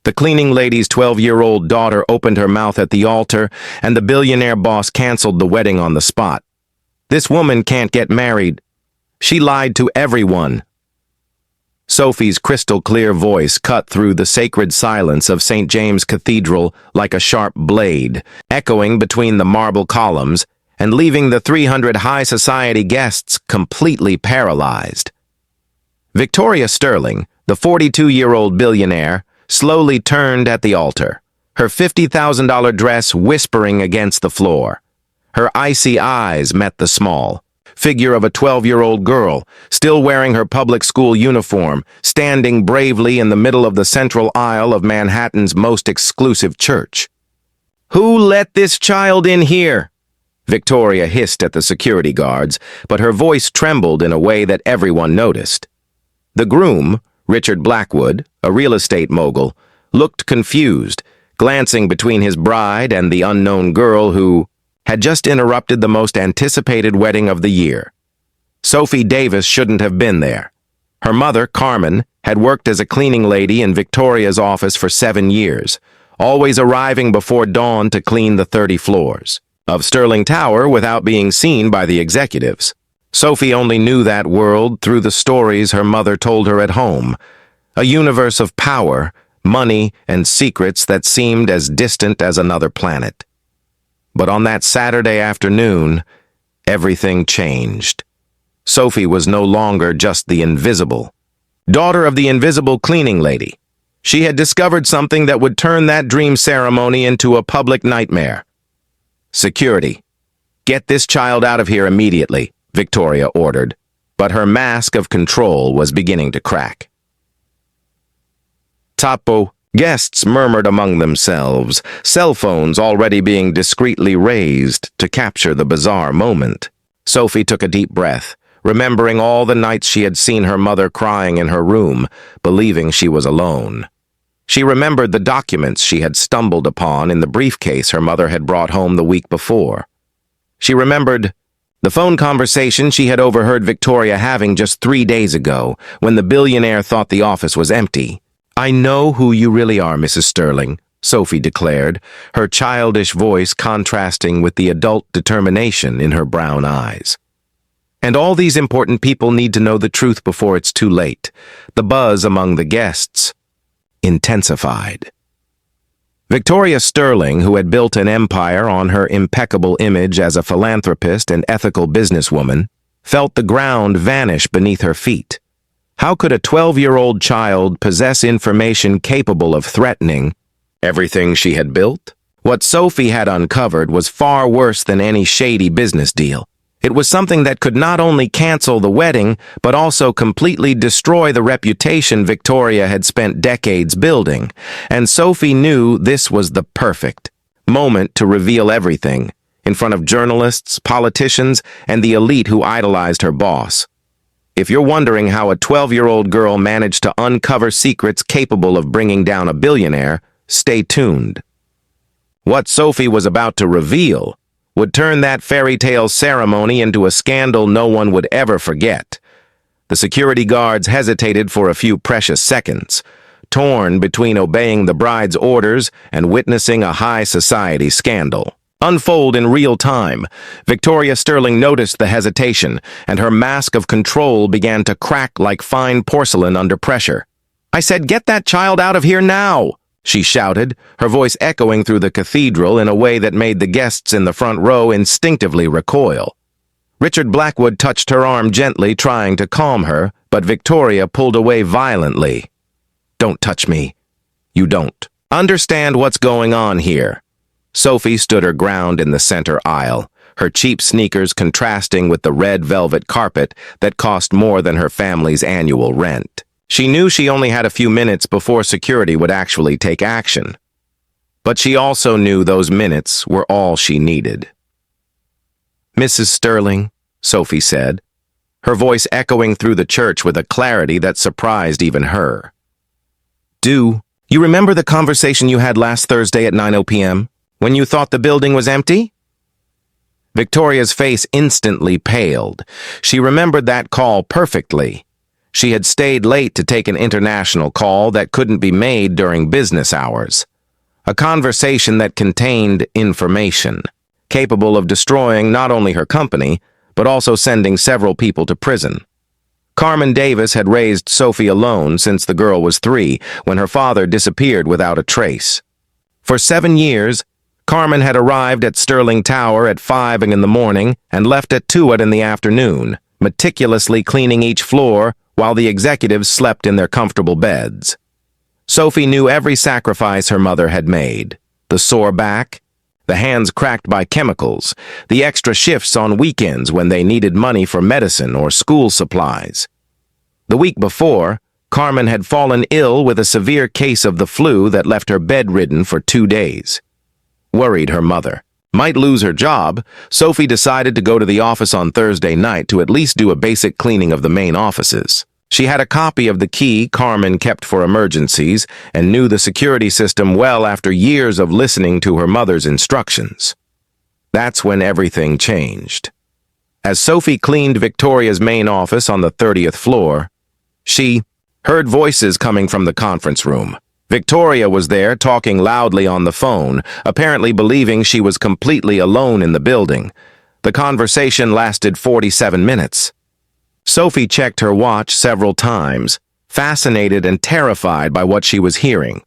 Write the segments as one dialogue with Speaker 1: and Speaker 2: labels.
Speaker 1: The cleaning lady's 12-year-old daughter opened her mouth at the altar, and the billionaire boss canceled the wedding on the spot. This woman can't get married. She lied to everyone. Sophie's crystal-clear voice cut through the sacred silence of St. James Cathedral like a sharp blade, echoing between the marble columns and leaving the 300 high society guests completely paralyzed. Victoria Sterling, the 42-year-old billionaire, slowly turned at the altar, her $50,000 dress whispering against the floor. Her icy eyes met the small figure of a 12-year-old girl, still wearing her public school uniform, standing bravely in the middle of the central aisle of Manhattan's most exclusive church. "Who let this child in here?" Victoria hissed at the security guards, but her voice trembled in a way that everyone noticed. The groom, Richard Blackwood, a real estate mogul, looked confused, glancing between his bride and the unknown girl who had just interrupted the most anticipated wedding of the year. Sophie Davis shouldn't have been there. Her mother, Carmen, had worked as a cleaning lady in Victoria's office for 7 years, always arriving before dawn to clean the 30 floors of Sterling Tower without being seen by the executives. Sophie only knew that world through the stories her mother told her at home, a universe of power, money, and secrets that seemed as distant as another planet. But on that Saturday afternoon, everything changed. Sophie was no longer just the invisible daughter of the invisible cleaning lady. She had discovered something that would turn that dream ceremony into a public nightmare. "Security, get this child out of here immediately," Victoria ordered, but her mask of control was beginning to crack. Tapo. Guests murmured among themselves, cell phones already being discreetly raised to capture the bizarre moment. Sophie took a deep breath, remembering all the nights she had seen her mother crying in her room, believing she was alone. She remembered the documents she had stumbled upon in the briefcase her mother had brought home the week before. She remembered the phone conversation she had overheard Victoria having just 3 days ago, when the billionaire thought the office was empty. "I know who you really are, Mrs. Sterling," Sophie declared, her childish voice contrasting with the adult determination in her brown eyes. "And all these important people need to know the truth before it's too late." The buzz among the guests intensified. Victoria Sterling, who had built an empire on her impeccable image as a philanthropist and ethical businesswoman, felt the ground vanish beneath her feet. How could a 12-year-old child possess information capable of threatening everything she had built? What Sophie had uncovered was far worse than any shady business deal. It was something that could not only cancel the wedding, but also completely destroy the reputation Victoria had spent decades building. And Sophie knew this was the perfect moment to reveal everything in front of journalists, politicians, and the elite who idolized her boss. If you're wondering how a 12-year-old girl managed to uncover secrets capable of bringing down a billionaire, stay tuned. What Sophie was about to reveal would turn that fairy tale ceremony into a scandal no one would ever forget. The security guards hesitated for a few precious seconds, torn between obeying the bride's orders and witnessing a high society scandal unfold in real time. Victoria Sterling noticed the hesitation, and her mask of control began to crack like fine porcelain under pressure. "I said, get that child out of here now!" she shouted, her voice echoing through the cathedral in a way that made the guests in the front row instinctively recoil. Richard Blackwood touched her arm gently, trying to calm her, but Victoria pulled away violently. "Don't touch me. You don't understand what's going on here." Sophie stood her ground in the center aisle, her cheap sneakers contrasting with the red velvet carpet that cost more than her family's annual rent. She knew she only had a few minutes before security would actually take action. But she also knew those minutes were all she needed. "Mrs. Sterling," Sophie said, her voice echoing through the church with a clarity that surprised even her. "Do you remember the conversation you had last Thursday at 9 p.m., when you thought the building was empty?" Victoria's face instantly paled. She remembered that call perfectly. She had stayed late to take an international call that couldn't be made during business hours. A conversation that contained information, capable of destroying not only her company, but also sending several people to prison. Carmen Davis had raised Sophie alone since the girl was 3, when her father disappeared without a trace. For 7 years, Carmen had arrived at Sterling Tower at 5 in the morning and left at 2 in the afternoon, meticulously cleaning each floor while the executives slept in their comfortable beds. Sophie knew every sacrifice her mother had made: the sore back, the hands cracked by chemicals, the extra shifts on weekends when they needed money for medicine or school supplies. The week before, Carmen had fallen ill with a severe case of the flu that left her bedridden for 2 days. Worried her mother might lose her job, Sophie decided to go to the office on Thursday night to at least do a basic cleaning of the main offices. She had a copy of the key Carmen kept for emergencies and knew the security system well after years of listening to her mother's instructions. That's when everything changed. As Sophie cleaned Victoria's main office on the 30th floor, she heard voices coming from the conference room. Victoria was there talking loudly on the phone, apparently believing she was completely alone in the building. The conversation lasted 47 minutes. Sophie checked her watch several times, fascinated and terrified by what she was hearing.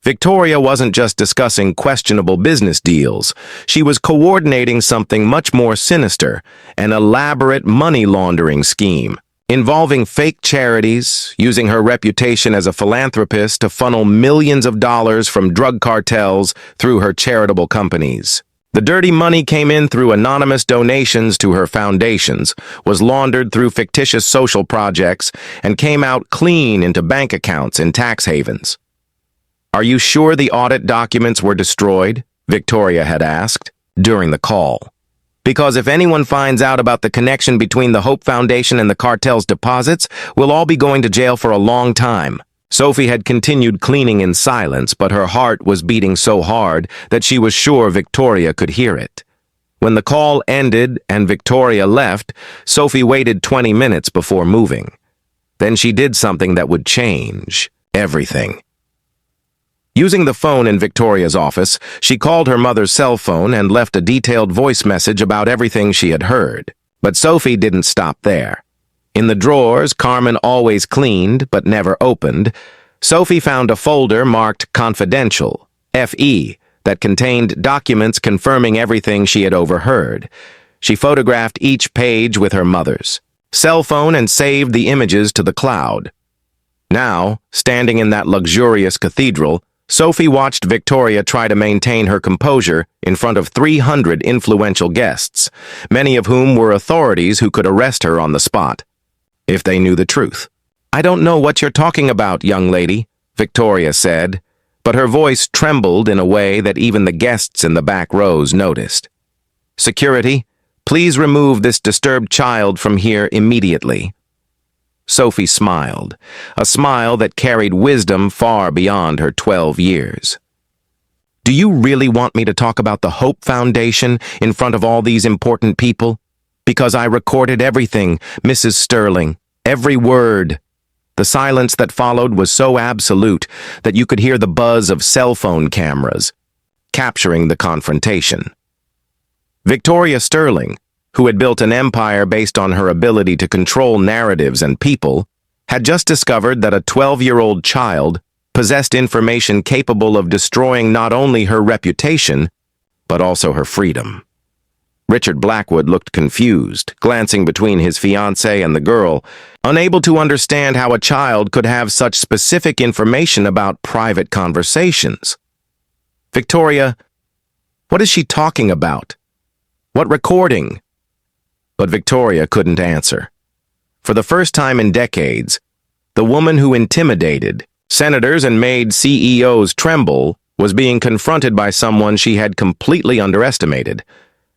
Speaker 1: Victoria wasn't just discussing questionable business deals. She was coordinating something much more sinister, an elaborate money laundering scheme, involving fake charities, using her reputation as a philanthropist to funnel millions of dollars from drug cartels through her charitable companies. The dirty money came in through anonymous donations to her foundations, was laundered through fictitious social projects, and came out clean into bank accounts in tax havens. "Are you sure the audit documents were destroyed?" Victoria had asked during the call. "Because if anyone finds out about the connection between the Hope Foundation and the cartel's deposits, we'll all be going to jail for a long time." Sophie had continued cleaning in silence, but her heart was beating so hard that she was sure Victoria could hear it. When the call ended and Victoria left, Sophie waited 20 minutes before moving. Then she did something that would change everything. Using the phone in Victoria's office, she called her mother's cell phone and left a detailed voice message about everything she had heard. But Sophie didn't stop there. In the drawers Carmen always cleaned but never opened, Sophie found a folder marked Confidential, FE, that contained documents confirming everything she had overheard. She photographed each page with her mother's cell phone and saved the images to the cloud. Now, standing in that luxurious cathedral, Sophie watched Victoria try to maintain her composure in front of 300 influential guests, many of whom were authorities who could arrest her on the spot if they knew the truth. "I don't know what you're talking about, young lady," Victoria said, but her voice trembled in a way that even the guests in the back rows noticed. "Security, please remove this disturbed child from here immediately." Sophie smiled, a smile that carried wisdom far beyond her 12 years. "Do you really want me to talk about the Hope Foundation in front of all these important people? Because I recorded everything, Mrs. Sterling, every word." The silence that followed was so absolute that you could hear the buzz of cell phone cameras, capturing the confrontation. Victoria Sterling, who had built an empire based on her ability to control narratives and people, had just discovered that a 12-year-old child possessed information capable of destroying not only her reputation, but also her freedom. Richard Blackwood looked confused, glancing between his fiancée and the girl, unable to understand how a child could have such specific information about private conversations. "Victoria, what is she talking about? What recording?" But Victoria couldn't answer. For the first time in decades, the woman who intimidated senators and made CEOs tremble was being confronted by someone she had completely underestimated.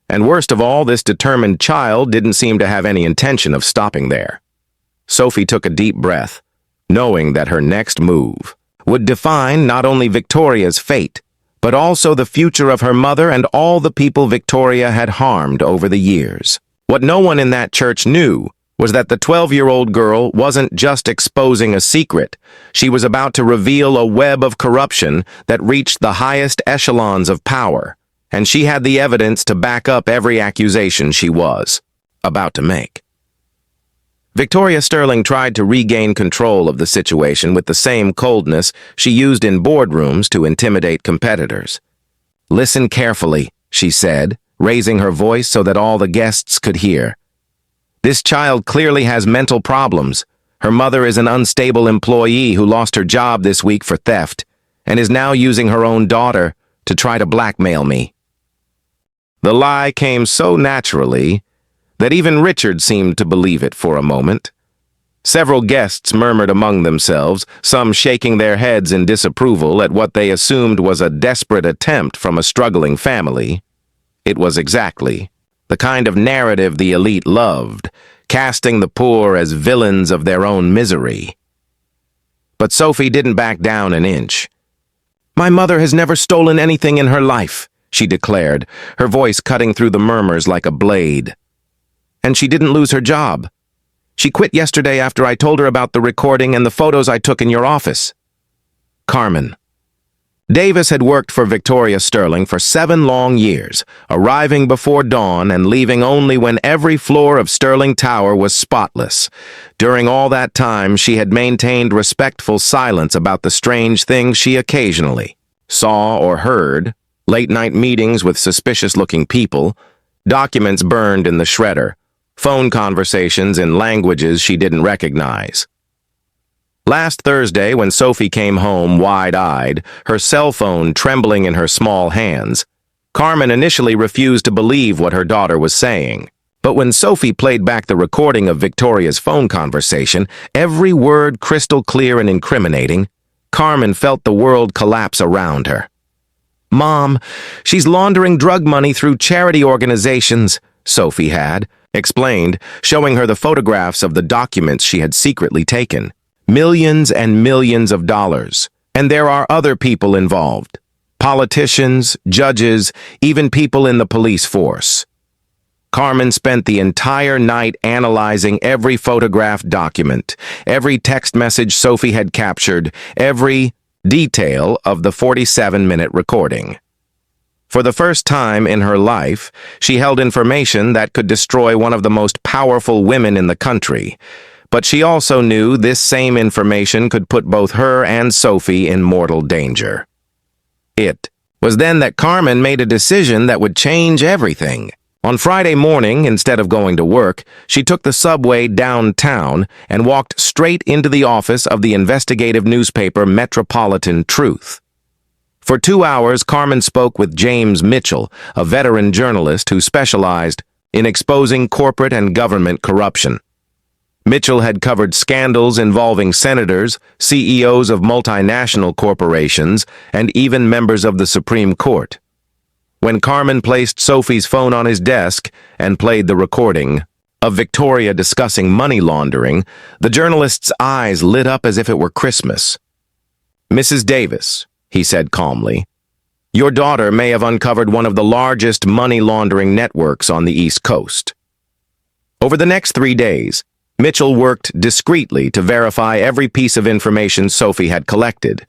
Speaker 1: And worst of all, this determined child didn't seem to have any intention of stopping there. Sophie took a deep breath, knowing that her next move would define not only Victoria's fate, but also the future of her mother and all the people Victoria had harmed over the years. What no one in that church knew was that the 12-year-old girl wasn't just exposing a secret. She was about to reveal a web of corruption that reached the highest echelons of power, and she had the evidence to back up every accusation she was about to make. Victoria Sterling tried to regain control of the situation with the same coldness she used in boardrooms to intimidate competitors. "Listen carefully," she said, raising her voice so that all the guests could hear. "This child clearly has mental problems. Her mother is an unstable employee who lost her job this week for theft and is now using her own daughter to try to blackmail me." The lie came so naturally that even Richard seemed to believe it for a moment. Several guests murmured among themselves, some shaking their heads in disapproval at what they assumed was a desperate attempt from a struggling family. It was exactly the kind of narrative the elite loved, casting the poor as villains of their own misery. But Sophie didn't back down an inch. "My mother has never stolen anything in her life," she declared, her voice cutting through the murmurs like a blade. "And she didn't lose her job. She quit yesterday after I told her about the recording and the photos I took in your office." Carmen. Davis had worked for Victoria Sterling for 7 long years, arriving before dawn and leaving only when every floor of Sterling Tower was spotless. During all that time, she had maintained respectful silence about the strange things she occasionally saw or heard: late-night meetings with suspicious-looking people, documents burned in the shredder, phone conversations in languages she didn't recognize. Last Thursday, when Sophie came home wide-eyed, her cell phone trembling in her small hands, Carmen initially refused to believe what her daughter was saying. But when Sophie played back the recording of Victoria's phone conversation, every word crystal clear and incriminating, Carmen felt the world collapse around her. "Mom, she's laundering drug money through charity organizations," Sophie had explained, showing her the photographs of the documents she had secretly taken. "Millions and millions of dollars. And there are other people involved. Politicians, judges, even people in the police force." Carmen spent the entire night analyzing every photographed document, every text message Sophie had captured, every detail of the 47-minute recording. For the first time in her life, she held information that could destroy one of the most powerful women in the country. But she also knew this same information could put both her and Sophie in mortal danger. It was then that Carmen made a decision that would change everything. On Friday morning, instead of going to work, she took the subway downtown and walked straight into the office of the investigative newspaper Metropolitan Truth. For 2 hours, Carmen spoke with James Mitchell, a veteran journalist who specialized in exposing corporate and government corruption. Mitchell had covered scandals involving senators, CEOs of multinational corporations, and even members of the Supreme Court. When Carmen placed Sophie's phone on his desk and played the recording of Victoria discussing money laundering, the journalist's eyes lit up as if it were Christmas. "Mrs. Davis," he said calmly, "your daughter may have uncovered one of the largest money laundering networks on the East Coast." Over the next 3 days, Mitchell worked discreetly to verify every piece of information Sophie had collected.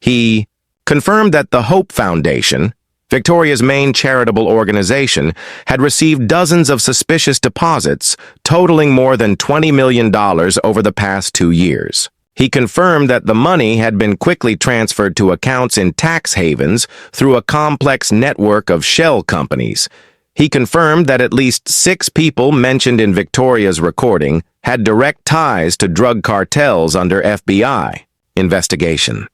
Speaker 1: He confirmed that the Hope Foundation, Victoria's main charitable organization, had received dozens of suspicious deposits, totaling more than $20 million over the past 2 years. He confirmed that the money had been quickly transferred to accounts in tax havens through a complex network of shell companies. He confirmed that at least 6 people mentioned in Victoria's recording had direct ties to drug cartels under FBI investigation.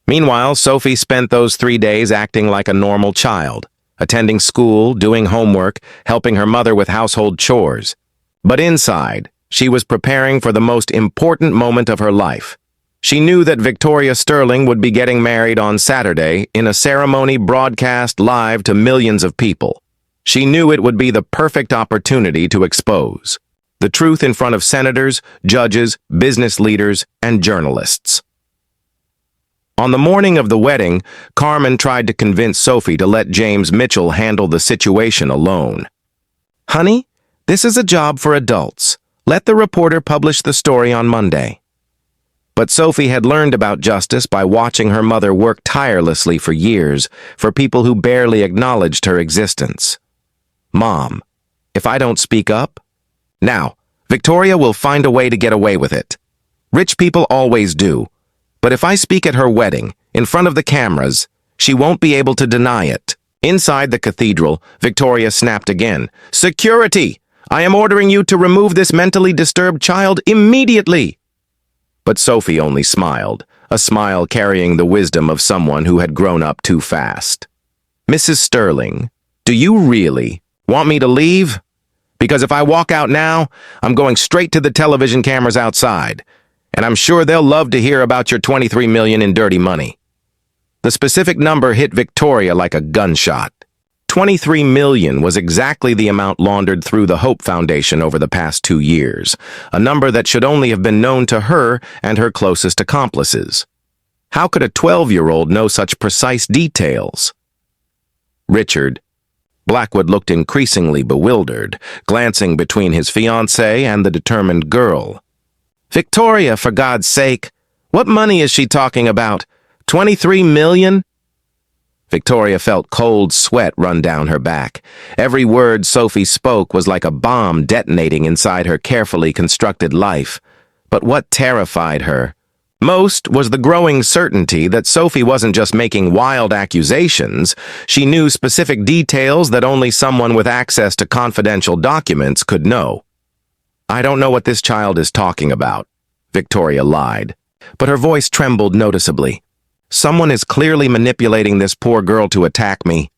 Speaker 1: Meanwhile, Sophie spent those 3 days acting like a normal child, attending school, doing homework, helping her mother with household chores. But inside, she was preparing for the most important moment of her life. She knew that Victoria Sterling would be getting married on Saturday in a ceremony broadcast live to millions of people. She knew it would be the perfect opportunity to expose the truth in front of senators, judges, business leaders, and journalists. On the morning of the wedding, Carmen tried to convince Sophie to let James Mitchell handle the situation alone. "Honey, This is a job for adults. Let the reporter publish the story on Monday. But Sophie had learned about justice by watching her mother work tirelessly for years for people who barely acknowledged her existence. Mom, if I don't speak up? Now, Victoria will find a way to get away with it. Rich people always do. But if I speak at her wedding, in front of the cameras, she won't be able to deny it. Inside the cathedral, Victoria snapped again. Security! I am ordering you to remove this mentally disturbed child immediately! But Sophie only smiled, a smile carrying the wisdom of someone who had grown up too fast. Mrs. Sterling, do you really want me to leave? Because if I walk out now, I'm going straight to the television cameras outside, and I'm sure they'll love to hear about your $23 million in dirty money. The specific number hit Victoria like a gunshot. $23 million was exactly the amount laundered through the Hope Foundation over the past 2 years, a number that should only have been known to her and her closest accomplices. How could a 12-year-old know such precise details? Richard Blackwood looked increasingly bewildered, glancing between his fiancée and the determined girl. Victoria, for God's sake, what money is she talking about? $23 million? Victoria felt cold sweat run down her back. Every word Sophie spoke was like a bomb detonating inside her carefully constructed life. But what terrified her most was the growing certainty that Sophie wasn't just making wild accusations. She knew specific details that only someone with access to confidential documents could know. I don't know what this child is talking about, Victoria lied, but her voice trembled noticeably. Someone is clearly manipulating this poor girl to attack me.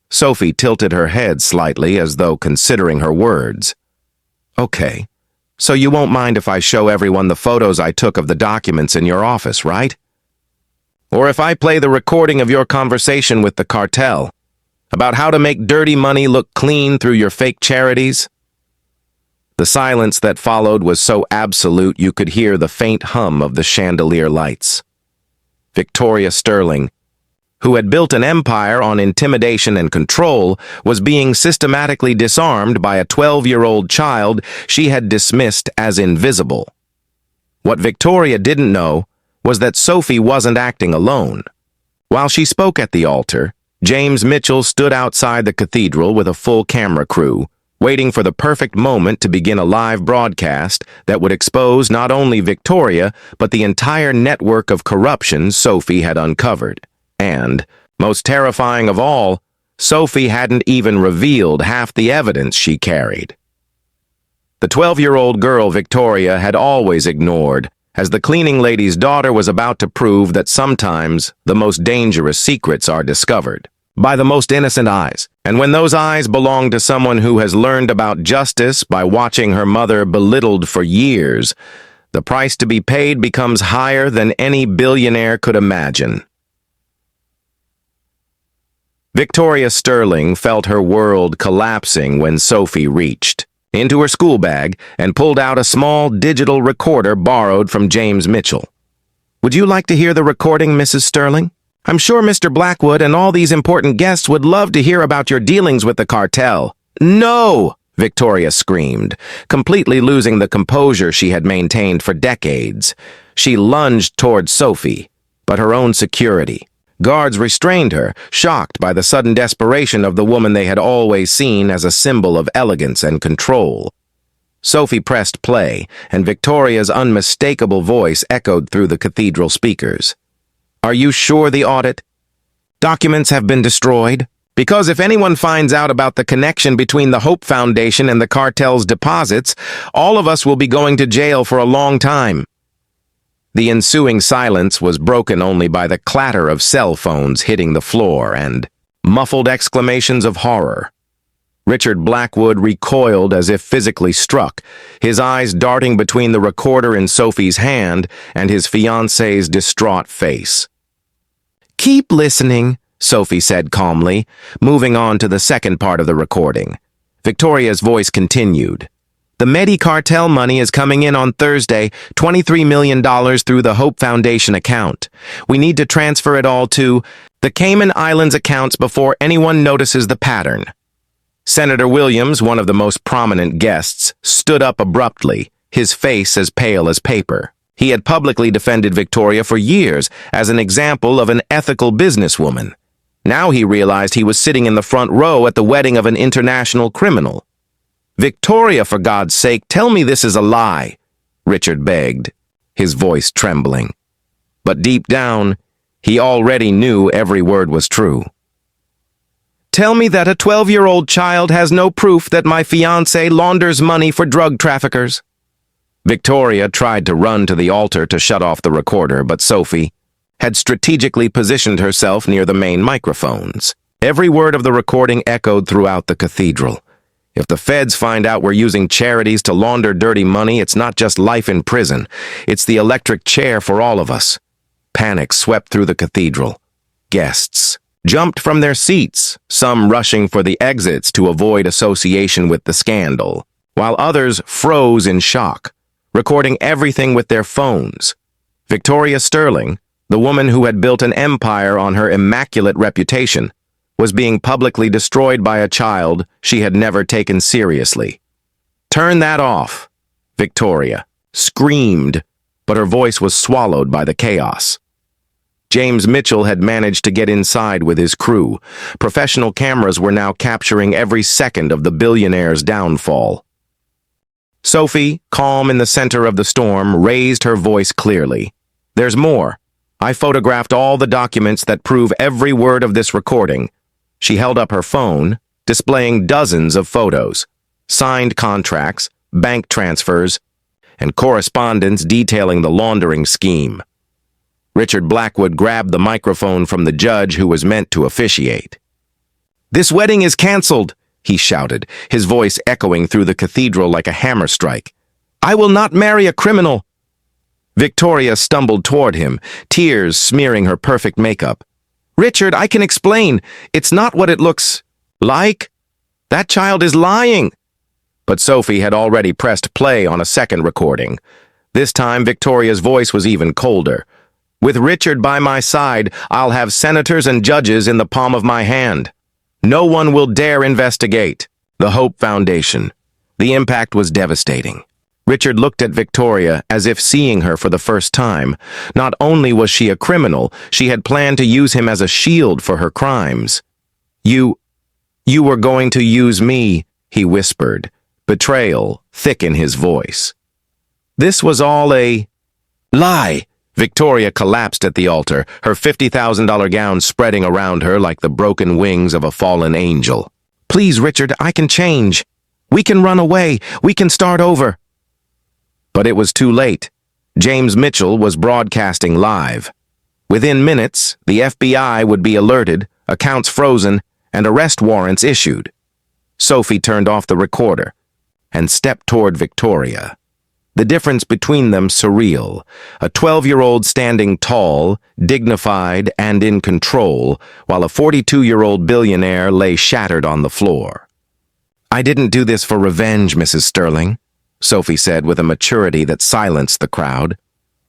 Speaker 1: Sophie tilted her head slightly as though considering her words. Okay, so you won't mind if I show everyone the photos I took of the documents in your office, right? Or if I play the recording of your conversation with the cartel about how to make dirty money look clean through your fake charities? The silence that followed was so absolute you could hear the faint hum of the chandelier lights. Victoria Sterling, who had built an empire on intimidation and control, was being systematically disarmed by a 12-year-old child she had dismissed as invisible. What Victoria didn't know was that Sophie wasn't acting alone. While she spoke at the altar, James Mitchell stood outside the cathedral with a full camera crew, waiting for the perfect moment to begin a live broadcast that would expose not only Victoria, but the entire network of corruption Sophie had uncovered. And, most terrifying of all, Sophie hadn't even revealed half the evidence she carried. The 12-year-old girl Victoria had always ignored, as the cleaning lady's daughter was about to prove that sometimes the most dangerous secrets are discovered by the most innocent eyes. And when those eyes belong to someone who has learned about justice by watching her mother belittled for years, the price to be paid becomes higher than any billionaire could imagine. Victoria Sterling felt her world collapsing when Sophie reached into her school bag and pulled out a small digital recorder borrowed from James Mitchell. Would you like to hear the recording, Mrs. Sterling? I'm sure Mr. Blackwood and all these important guests would love to hear about your dealings with the cartel. No! Victoria screamed, completely losing the composure she had maintained for decades. She lunged toward Sophie, but her own security. Guards restrained her, shocked by the sudden desperation of the woman they had always seen as a symbol of elegance and control. Sophie pressed play, and Victoria's unmistakable voice echoed through the cathedral speakers. Are you sure the audit documents have been destroyed? Because if anyone finds out about the connection between the Hope Foundation and the cartel's deposits, all of us will be going to jail for a long time. The ensuing silence was broken only by the clatter of cell phones hitting the floor and muffled exclamations of horror. Richard Blackwood recoiled as if physically struck, his eyes darting between the recorder in Sophie's hand and his fiancée's distraught face. Keep listening, Sophie said calmly, moving on to the second part of the recording. Victoria's voice continued. The Medi cartel money is coming in on Thursday, $23 million through the Hope Foundation account. We need to transfer it all to the Cayman Islands accounts before anyone notices the pattern. Senator Williams, one of the most prominent guests, stood up abruptly, his face as pale as paper. He had publicly defended Victoria for years as an example of an ethical businesswoman. Now he realized he was sitting in the front row at the wedding of an international criminal. "Victoria, for God's sake, tell me this is a lie," Richard begged, his voice trembling. But deep down, he already knew every word was true. "Tell me that a 12-year-old child has no proof that my fiancé launders money for drug traffickers." Victoria tried to run to the altar to shut off the recorder, but Sophie had strategically positioned herself near the main microphones. Every word of the recording echoed throughout the cathedral. "If the feds find out we're using charities to launder dirty money, it's not just life in prison. It's the electric chair for all of us." Panic swept through the cathedral. Guests jumped from their seats, some rushing for the exits to avoid association with the scandal, while others froze in shock, recording everything with their phones. Victoria Sterling, the woman who had built an empire on her immaculate reputation, was being publicly destroyed by a child she had never taken seriously. "Turn that off," Victoria screamed, but her voice was swallowed by the chaos. James Mitchell had managed to get inside with his crew. Professional cameras were now capturing every second of the billionaire's downfall. Sophie, calm in the center of the storm, raised her voice clearly. "There's more. I photographed all the documents that prove every word of this recording." She held up her phone, displaying dozens of photos, signed contracts, bank transfers, and correspondence detailing the laundering scheme. Richard Blackwood grabbed the microphone from the judge who was meant to officiate. "This wedding is canceled," he shouted, his voice echoing through the cathedral like a hammer strike. "I will not marry a criminal." Victoria stumbled toward him, tears smearing her perfect makeup. "Richard, I can explain. It's not what it looks like. That child is lying." But Sophie had already pressed play on a second recording. This time, Victoria's voice was even colder. "With Richard by my side, I'll have senators and judges in the palm of my hand. No one will dare investigate." The Hope Foundation. The impact was devastating. Richard looked at Victoria as if seeing her for the first time. Not only was she a criminal, she had planned to use him as a shield for her crimes. You were going to use me," he whispered, betrayal thick in his voice. "This was all a lie." Victoria collapsed at the altar, her $50,000 gown spreading around her like the broken wings of a fallen angel. "Please, Richard, I can change. We can run away. We can start over." But it was too late. James Mitchell was broadcasting live. Within minutes, the FBI would be alerted, accounts frozen, and arrest warrants issued. Sophie turned off the recorder and stepped toward Victoria. The difference between them surreal. A 12-year-old standing tall, dignified, and in control, while a 42-year-old billionaire lay shattered on the floor. "I didn't do this for revenge, Mrs. Sterling," Sophie said with a maturity that silenced the crowd.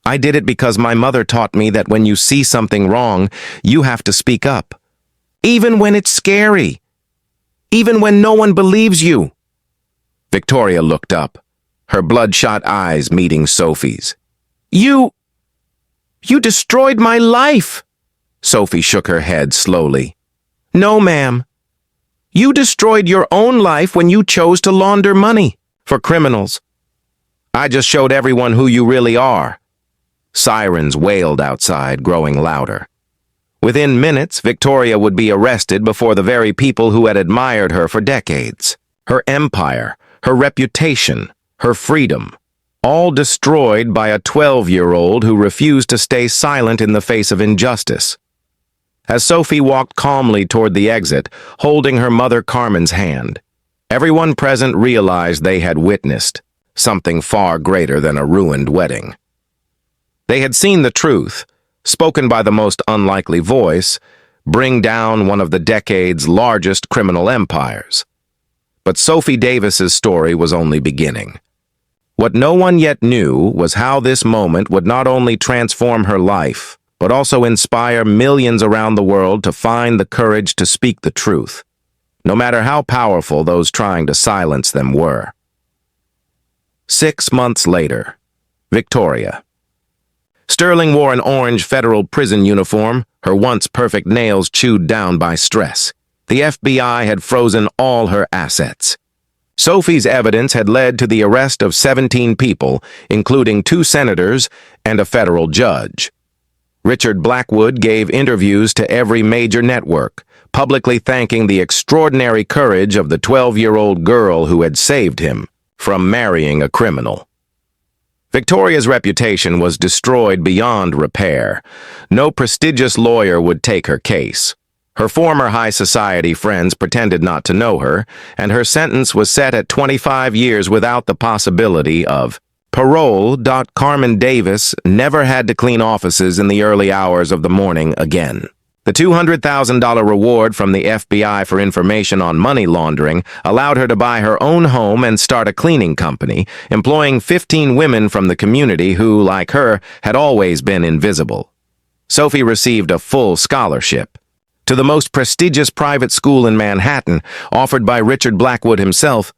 Speaker 1: "I did it because my mother taught me that when you see something wrong, you have to speak up. Even when it's scary. Even when no one believes you." Victoria looked up, her bloodshot eyes meeting Sophie's. You destroyed my life." Sophie shook her head slowly. "No, ma'am. You destroyed your own life when you chose to launder money for criminals. I just showed everyone who you really are." Sirens wailed outside, growing louder. Within minutes, Victoria would be arrested before the very people who had admired her for decades. Her empire, her reputation, her freedom, all destroyed by a 12-year-old who refused to stay silent in the face of injustice. As Sophie walked calmly toward the exit, holding her mother Carmen's hand, everyone present realized they had witnessed something far greater than a ruined wedding. They had seen the truth, spoken by the most unlikely voice, bring down one of the decade's largest criminal empires. But Sophie Davis's story was only beginning. What no one yet knew was how this moment would not only transform her life, but also inspire millions around the world to find the courage to speak the truth. no matter how powerful those trying to silence them were. 6 months later, Victoria. Sterling wore an orange federal prison uniform, her once perfect nails chewed down by stress. The FBI had frozen all her assets. Sophie's evidence had led to the arrest of 17 people, including 2 senators and a federal judge. Richard Blackwood gave interviews to every major network, publicly thanking the extraordinary courage of the 12-year-old girl who had saved him from marrying a criminal. Victoria's reputation was destroyed beyond repair. No prestigious lawyer would take her case. Her former high society friends pretended not to know her, and her sentence was set at 25 years without the possibility of parole. Carmen Davis never had to clean offices in the early hours of the morning again. The $200,000 reward from the FBI for information on money laundering allowed her to buy her own home and start a cleaning company, employing 15 women from the community who, like her, had always been invisible. Sophie received a full scholarship to the most prestigious private school in Manhattan, offered by Richard Blackwood himself,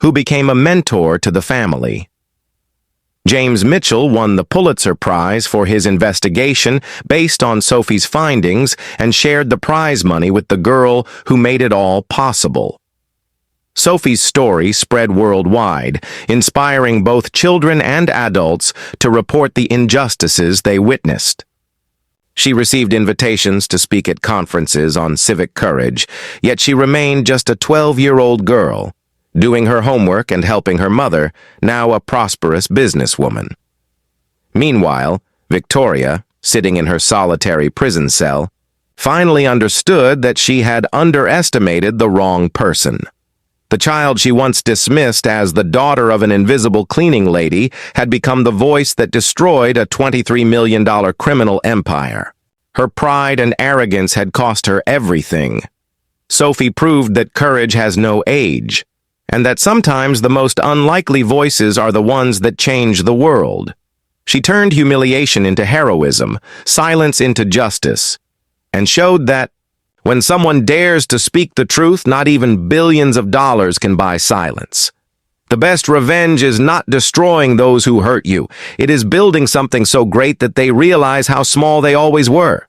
Speaker 1: who became a mentor to the family. James Mitchell won the Pulitzer Prize for his investigation based on Sophie's findings and shared the prize money with the girl who made it all possible. Sophie's story spread worldwide, inspiring both children and adults to report the injustices they witnessed. She received invitations to speak at conferences on civic courage, yet she remained just a 12-year-old girl, doing her homework and helping her mother, now a prosperous businesswoman. Meanwhile, Victoria, sitting in her solitary prison cell, finally understood that she had underestimated the wrong person. The child she once dismissed as the daughter of an invisible cleaning lady had become the voice that destroyed a $23 million criminal empire. Her pride and arrogance had cost her everything. Sophie proved that courage has no age, and that sometimes the most unlikely voices are the ones that change the world. She turned humiliation into heroism, silence into justice, and showed that when someone dares to speak the truth, not even billions of dollars can buy silence. The best revenge is not destroying those who hurt you. It is building something so great that they realize how small they always were.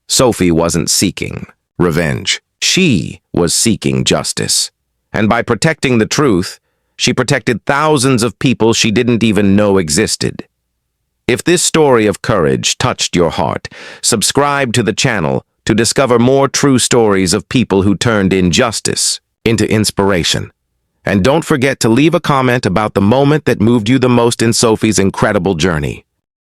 Speaker 1: Sophie wasn't seeking revenge. She was seeking justice. And by protecting the truth, she protected thousands of people she didn't even know existed. If this story of courage touched your heart, subscribe to the channel to discover more true stories of people who turned injustice into inspiration. And don't forget to leave a comment about the moment that moved you the most in Sophie's incredible journey.